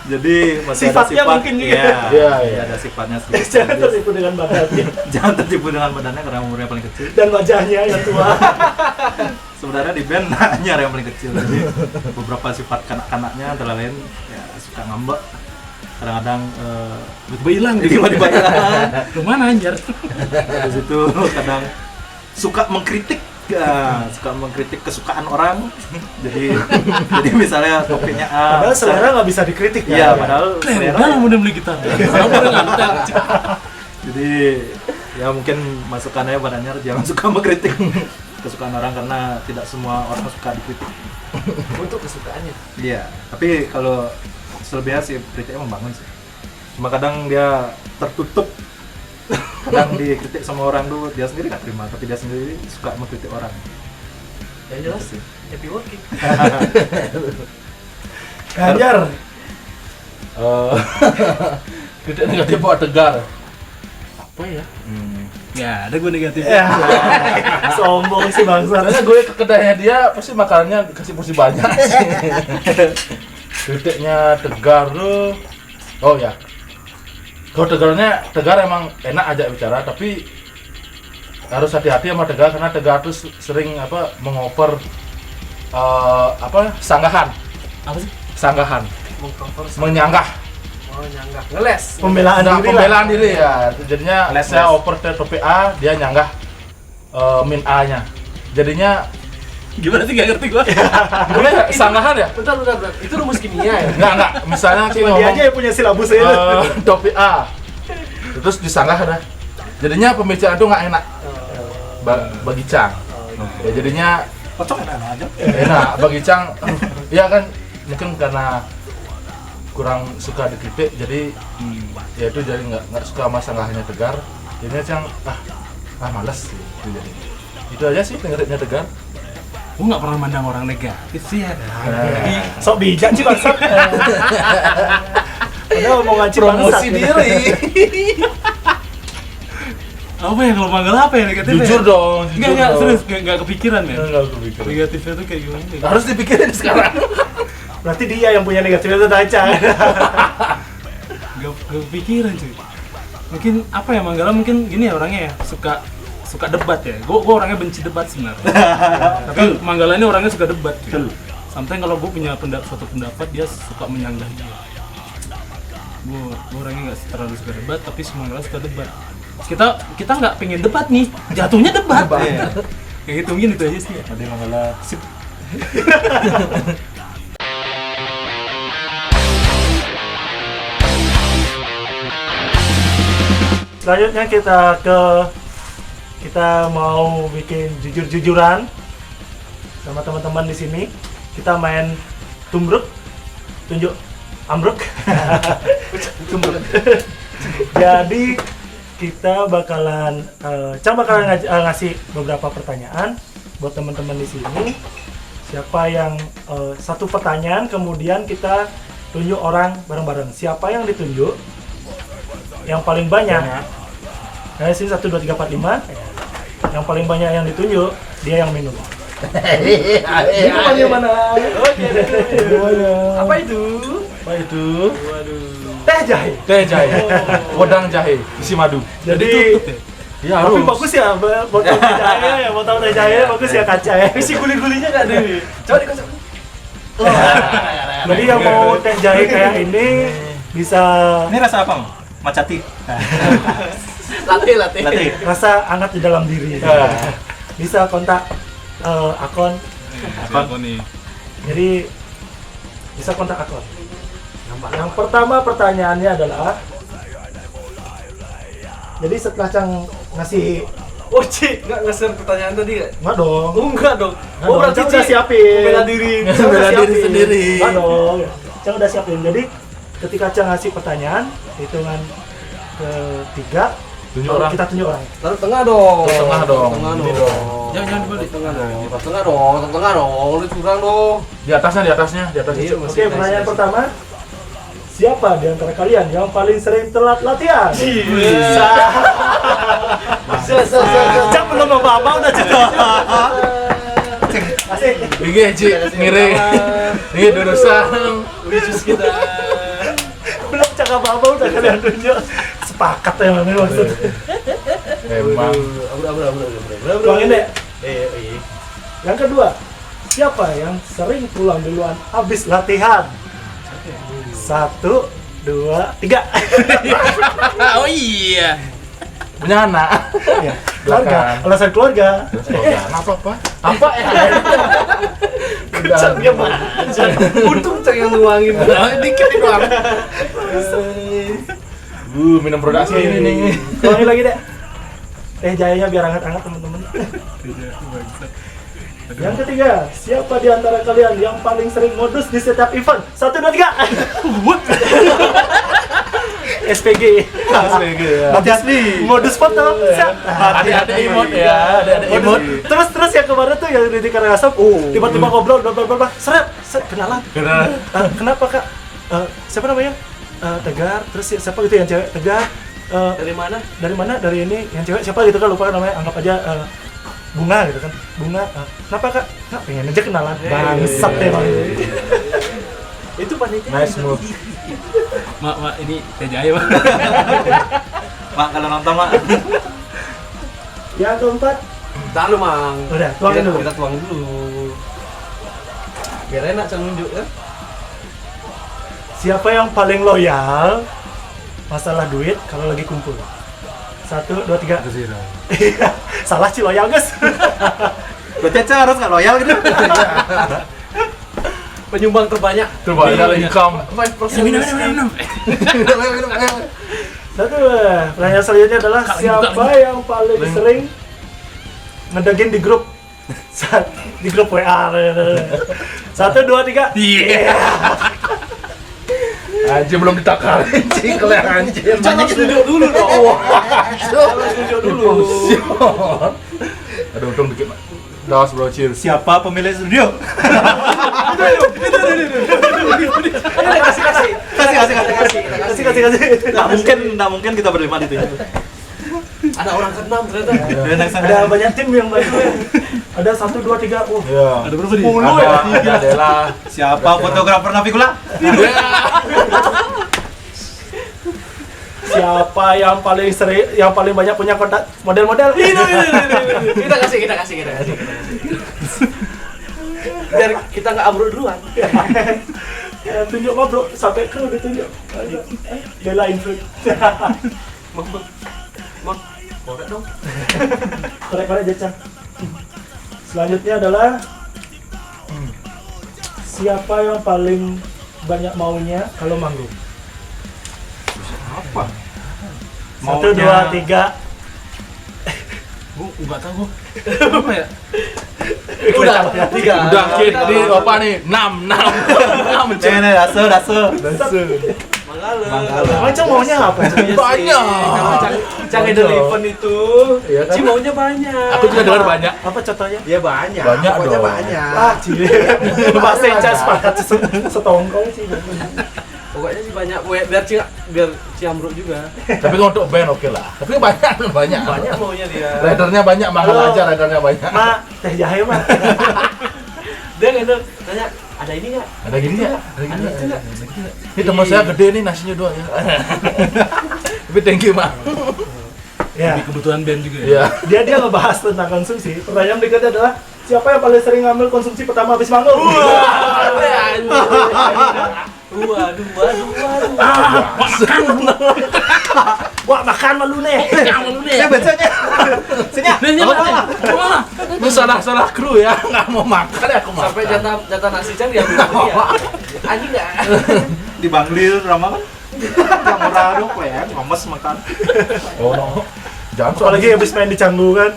Jadi masih
Sifatnya
ada sifat,
mungkin gitu.
Iya, ada sifatnya sedikit.
Jangan tertipu dengan badannya
Jangan tertipu dengan badannya karena umurnya paling kecil.
dan wajahnya yang tua.
Sebenarnya di band hanya yang paling kecil. Jadi beberapa sifat kanak-kanaknya antara lain ya suka ngambek. Kadang-kadang
Tiba-tiba hilang gitu.
tiba-tiba hilang.
Kemana anjir?
Habis itu kadang suka mengkritik. Ya, suka mengkritik kesukaan orang. Jadi misalnya topiknya A.
Padahal selera nggak bisa dikritik kan?
Iya, padahal selera.
Udah mau beli gitar. Orang udah ngantek.
Jadi ya mungkin masukannya badannya jangan suka mengkritik kesukaan orang karena tidak semua orang suka dikritik.
Untuk kesukaannya.
Iya, tapi kalau selebihnya sih kritiknya membangun sih. Cuma kadang dia tertutup. Kadang dikritik sama orang tuh dia sendiri nggak terima, tapi dia sendiri suka mengkritik orang.
Yang jelas sih, happy working.
Ganjar.
Kritik negatif buat tegar. Apa ya?
Ya, ada gue negatif.
Ya. Sombong sih bangsa.
Karena gue ke kedainya dia pasti makanannya dikasih porsi banyak sih. Kritiknya tegar tuh. Oh ya. Kalau tegar emang enak aja bicara, tapi harus hati-hati sama tegar karena tegar tuh sering mengoper sanggahan.
Apa sih?
Sanggahan.
Mengcover
Menyanggah.
oh nyanggah. Ngeles.
Pembelaan
Nah,
diri lah.
pembelaan diri ya. Jadinya
Les.
saya oper ke topik A, dia nyanggah min A-nya. Jadinya
Gimana sih, gak ngerti gue.
gue sanggahan ya?
Bentar. Itu rumus kimia ya?
Enggak. Misalnya kita
Cuma dia
ngomong
aja yang punya silabus itu.
topik A, terus disanggah dah. Jadinya pembicaraan itu nggak enak bagi Cang. Ya jadinya
Kocok enak aja.
enak bagi Cang. Ya kan mungkin karena kurang suka dikritik, jadi ya itu jadi nggak suka sama sanggahnya tegar. Jadinya Cang malas gitu. Jadi itu aja sih dengerinnya tegar.
Gue gak pernah mandang orang negatif sih ya. Jadi
Sok bijak sih bangsat. Padahal mau ngaji
Promosi
bangsat.
diri.
apa ya, kalau manggil apa ya negatif?
Jujur dong.
Enggak, serius, gak kepikiran ya.
Enggak kepikiran.
Negatifnya tuh kayak gimana?
Harus dipikirin sekarang.
Berarti dia yang punya negatif itu aja.
Gak kepikiran cuy. Mungkin apa ya, Manggala mungkin gini ya orangnya ya, suka debat ya. Gue orangnya benci debat sebenarnya. Tapi Manggala ini orangnya suka debat cuy. Sometimes kalau gue punya suatu pendapat, dia suka menyanggah dia. Gue orangnya nggak terlalu suka debat, tapi si Manggala suka debat. Kita nggak pengen debat nih, jatuhnya debat.
Iya.
Kayak gitu mungkin itu aja sih ya.
Tadi Manggala sip.
Selanjutnya kita mau bikin jujur-jujuran sama teman-teman di sini. Kita main tumbruk, tunjuk ambruk. Jadi kita bakalan ngasih beberapa pertanyaan buat teman-teman di sini. Siapa yang satu pertanyaan, kemudian kita tunjuk orang bareng-bareng. Siapa yang ditunjuk yang paling banyak? Nah, sini 1, 2, 3, 4, 5. Yang paling banyak yang ditunjuk, dia yang minum. Minumannya mana?
Oke. Apa itu?
Apa itu?
Waduh.
Teh jahe.
Teh jahe. Wedang jahe isi madu.
Jadi
Tutup ya.
Iya
tapi bagus ya botol teh jahe, botol teh jahe bagus ya kaca ya. Isi guli-gulinya nggak ada nih.
Coba dikocok.
Jadi yang mau teh jahe kayak ini bisa
Ini rasa apa, Mang? Macati.
Latte.
rasa hangat di dalam diri. Bisa kontak akun.
Apa nih?
Jadi bisa kontak akun. Yang pertama pertanyaannya adalah, jadi setelah Cang ngasih,
Oh Ci, nggak nge-share pertanyaan tadi nggak?
enggak dong.
Oh enggak dong.
Nggak
Oh
dong,
berarti
Cang
Ci
udah siapin.
Bela diri.
Cang udah
Bela diri
siapin.
sendiri.
Enggak dong. Cang udah siapin. Jadi ketika Cang ngasih pertanyaan, hitungan ketiga
Tunjuk orang.
Kita tunjuk orang.
Taruh tengah dong.
Taruh tengah dong.
Tengah
Ini
dong.
Jangan dibalik.
Tengah dong. Taruh tengah dong. Taruh tengah dong. Lu curang dong.
Di atasnya.
Iya,
Oke, pertanyaan pertama. Siapa di antara kalian yang paling sering telat latihan? Cak belum apa-apa udah cerita. Asik.
Ini Ci, ngiring. Ini dosa.
Lucu kita.
Belum cak apa-apa udah kalian tunjuk. Sepakat ya mana maksud.
Emang.
Tuangin deh.
Iya.
Yang kedua, siapa yang sering pulang duluan habis latihan? 1, 2, 3.
Oh iya.
Punya anak.
Ya, keluarga,
Belakang.
alasan keluarga.
Apa ya?
Kencangnya banget.
Untung cek yang nuangin.
Dikit nih doang.
Minum produksi ini nih.
Tuangin lagi deh. Jayanya biar hangat-hangat teman-teman. Yang ketiga, siapa di antara kalian yang paling sering modus di setiap event? 1, 2, 3. SPG.
Hati-hati.
Modus foto.
Ada emote ya, ada emote.
Terus yang kemarin tuh yang di Karangasem, tiba-tiba ngobrol, bla seret, kenalan. Kenapa kak? Siapa namanya? Tegar. Terus siapa gitu yang cewek? Tegar.
Dari mana?
Dari mana? Dari ini. Yang cewek siapa gitu kan? Lupa namanya. Anggap aja Bunga gitu kan. Bunga. Kenapa kak? Nah, pengen aja kenalan. Bangsat deh bang. Itu panitia.
Nice move.
Mak, ini Teh Jaya, Mak.
Mak kalau nonton mak.
Yang keempat,
Tahan lu, Mang.
udah tuangin dulu.
Kita tuang dulu. Biar enak cara nunjuk kan?
Siapa yang paling loyal masalah duit kalau lagi kumpul? 1, 2, 3. Salah sih loyal guys.
Berarti Aca harus nggak loyal gitu.
Penyumbang terbanyak.
Coba ada income.
5%
Minum.
Satu, pertanyaan selanjutnya adalah siapa yang paling sering ngedagin di grup? Di grup WA. 1, 2, 3.
Iya.
Anjir belum ditakarin sih kalian anjir.
Jangan tunjuk dulu dong. Jangan tunjuk dulu.
Aduh untung dikit. Das bro, cheers.
Siapa pemilik studio?
Kasih.
Nggak mungkin kita berlima di sini.
Ada orang keenam ternyata.
Ada banyak tim yang bantu ya. Ada 1, 2, 3. Oh,
Iya.
Ada berapa nih?
Ada Dela.
Siapa fotografer Navikula?
siapa yang paling banyak punya kontak model-model?
Kita kasih. Biar kita nggak ambruk duluan.
Tunjuk mah bro, sampai kru ditunjuk. Belain bro.
Mak, korek dong.
Korek-korek aja Cang. Selanjutnya adalah siapa yang paling banyak maunya kalau manggung?
Apa?
1, 2, 3.
Gua enggak tahu gua. Apa ya?
Udah, 3.
Udah, Cid. Ini apa nih? 6.
Cene dase.
Mangala.
Macam maunya apa?
Banyak.
Cang event itu.
Iya kan?
Ci maunya banyak.
Aku juga dengar banyak.
Apa contohnya?
Ya banyak.
Banyak
Pokoknya
dong.
banyak.
Cie. Bahasa Inggris sepakat setongkol sih.
Pokoknya sih banyak. Biar Ci ambruk juga.
Tapi kalau untuk band oke lah. Tapi banyak.
Banyak maunya dia.
Ridernya banyak, mahal
Halo.
aja ridernya banyak.
Ma, teh jahe mah.
Dia gitu tanya, ada ini nggak?
Ada gini ya? Ada gini
Ada itu nggak?
Ini teman saya gede nih nasinya 2 ya. Tapi thank you, Mak.
Ya.
Di kebutuhan band juga
Iya.
ya.
Dia ngebahas tentang konsumsi. Pertanyaan berikutnya adalah siapa yang paling sering ngambil konsumsi pertama habis manggung?
Waduh.
Wah, makan malu nih.
Ya bacanya.
Lu salah kru ya, nggak mau makan ya aku makan.
Sampai jatah nasi Cang diambil sama dia. Anjing nggak?
Di Banglir Rama kan? Yang murah dong, ya, ngomes makan.
Oh no. Jangan
Apalagi habis main di Canggu kan.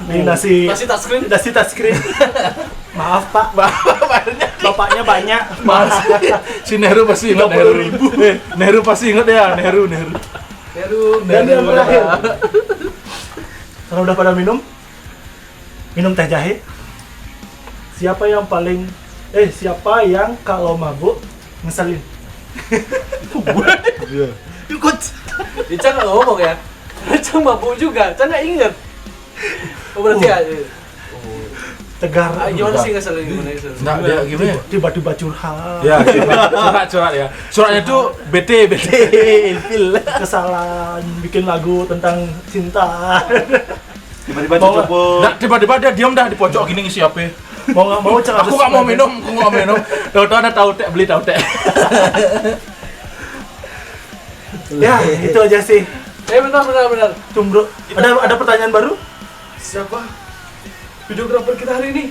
Di nasi
Nasi touchscreen.
Maaf Pak, bapaknya banyak.
Mas, si Neru pasti ingat Neru. Neru pasti ingat ya, Neru.
Dan yang terakhir, kalau udah pada minum teh jahe. Siapa yang kalau mabuk ngeselin?
Ikut. Ica nggak ngomong ya. Ica mabuk juga. Ica nggak inget. Oh berarti
Tegar.
gimana sih ngeselin gimana itu?
Nah, dia gimana ya?
Tiba-tiba curhat.
Ya, curhat ya. Curhatnya tuh BT ilfil.
Kesalahan bikin lagu tentang cinta.
Tiba-tiba
Mau
coba.
Nah, tiba-tiba dia diam dah di pojok gini ngisi HP.
Mau nggak mau
Aku nggak mau minum. Tahu-tahu ada tahu teh, beli tahu teh.
Ya, itu aja sih.
Benar.
Tumbro. Ada pertanyaan baru?
Siapa videografer kita hari ini?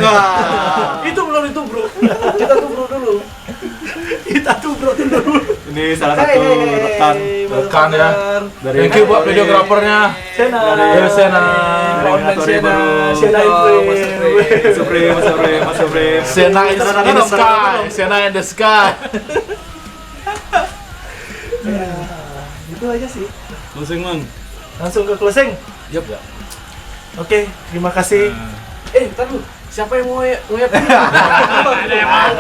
Wah.
Itu belum itu bro. Kita tuh dulu.
Kita tumbro dulu.
Ini salah satu
Rekan ya. Thank you buat videografernya.
Sena.
Ya, Sena.
Animatori baru.
Sena
Supreme.
Sena in the sky. Sena in the sky.
Itu aja sih.
Closing Mang.
Langsung ke closing.
Yap ya.
Oke, terima kasih.
Ntar dulu. Siapa yang mau ya?
Ada yang mau.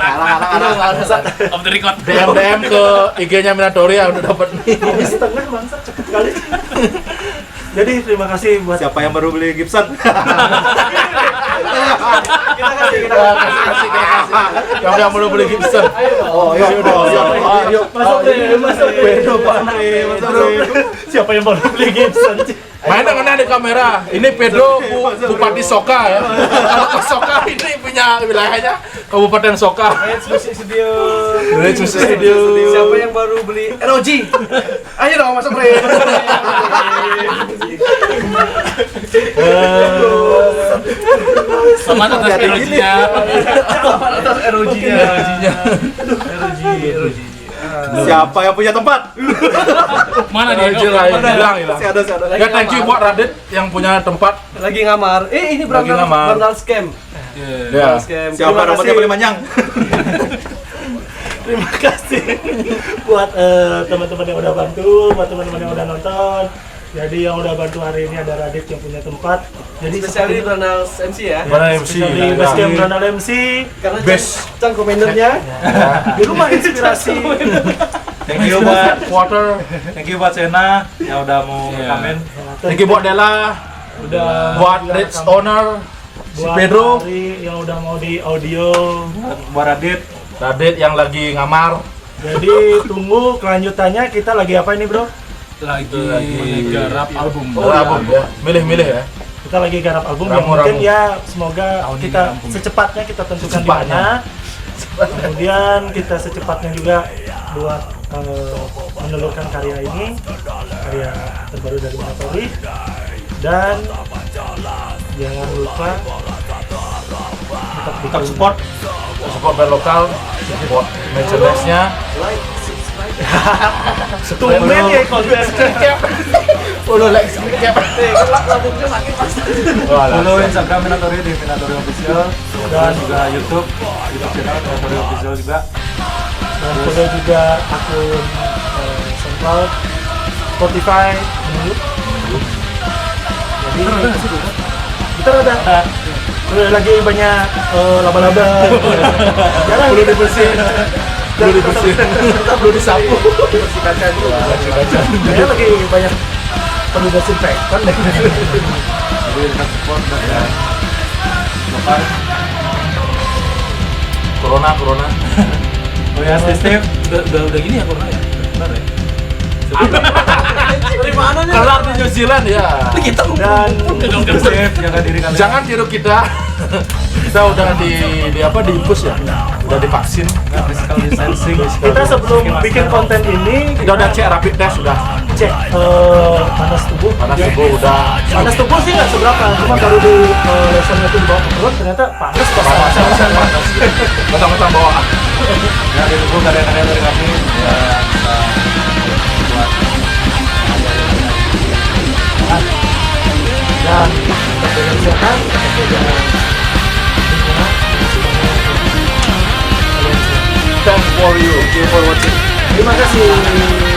Off the record.
DM ke IG-nya Minatori yang udah dapat nih.
Ini setengah bangsa, cepet kali. Jadi terima kasih buat
Siapa yang baru beli Gibson?
Kita kasih.
Yang belum beli Gibson.
Oh, iya.
masuk Siapa yang baru beli Gibson?
Main dengan di kamera. Ini Pedro Bupati Soka ya. Kalau Soka ini punya wilayahnya Kabupaten Soka.
Musik Studio.
Studio.
Siapa yang baru beli ROG? Ayo dong masuk Ray.
Selamat atas ROG-nya.
Selamat atas ROG-nya. ROG.
Siapa yang punya tempat?
Mana dia?
Hilang.
Masih ada.
Ya thank you buat Radit yang punya tempat.
Lagi ngamar. Ini
Lagi ngamar.
Brandal scam.
Ya.
Scam.
Siapa
Terima
nomornya
kasih.
paling panjang?
Terima kasih buat teman-teman yang udah bantu, buat teman-teman yang udah nonton. Jadi yang udah bantu hari ini ada Radit yang punya tempat. Jadi
Spesial di Brandal MC ya.
Mana MC?
spesial di Basecamp Brandal MC.
Karena
Best.
Cang komendernya.
Di rumah inspirasi.
Thank you buat
Water.
Sena yang udah mau
Iya.
komen.
Thank you buat Della.
Udah
Buat Rich Owner. Si
buat
Pedro.
Ari yang udah mau di audio.
Buat Radit.
Radit yang lagi ngamar.
Jadi tunggu kelanjutannya, kita lagi apa ini bro?
Lagi garap album.
Album ya. Milih-milih ya.
Kita lagi garap album yang
Ramu-ramu.
mungkin ya semoga
Tahun ini
kita
rampung.
secepatnya kita tentukan di
Secepatnya.
mana. Kemudian kita secepatnya juga buat menelurkan karya ini, karya terbaru dari Minatori. Dan jangan lupa tetap
Support.
Support band lokal. Support merchandise-nya.
tumben ya konten.
Follow like subscribe.
Follow Instagram Minatori di Minatori Official dan juga YouTube channel Minatori Official juga.
Dan follow juga akun SoundCloud, Spotify, YouTube. Jadi kita udah lagi banyak laba-laba. Jangan
Perlu dibersihin. Perlu disapu.
Kayaknya lagi banyak perlu desinfektan deh.
Jadi tetap support dan lokal.
Corona.
Oh ya, Steve.
Udah gini ya corona ya? Benar ya?
Dari mana nih?
Kelar di New Zealand ya.
Dan
Steve, jaga diri kalian.
Jangan tiru kita. Kita udah di apa di infus ya. Udah divaksin.
Physical distancing.
kita sebelum bikin konten ini
Kita udah cek rapid test sudah.
cek panas tubuh.
Panas tubuh udah.
Panas tubuh sih nggak seberapa, cuma baru di levelnya itu dibawa ke perut ternyata panas kok.
Betul bawa.
Ya, ditunggu karya-karya dari kami. Ya, buat
Dan tetap jaga kesehatan, tetap jaga lingkungan, semuanya kalian semua.
Thanks for you. Thank you for watching.
Terima kasih.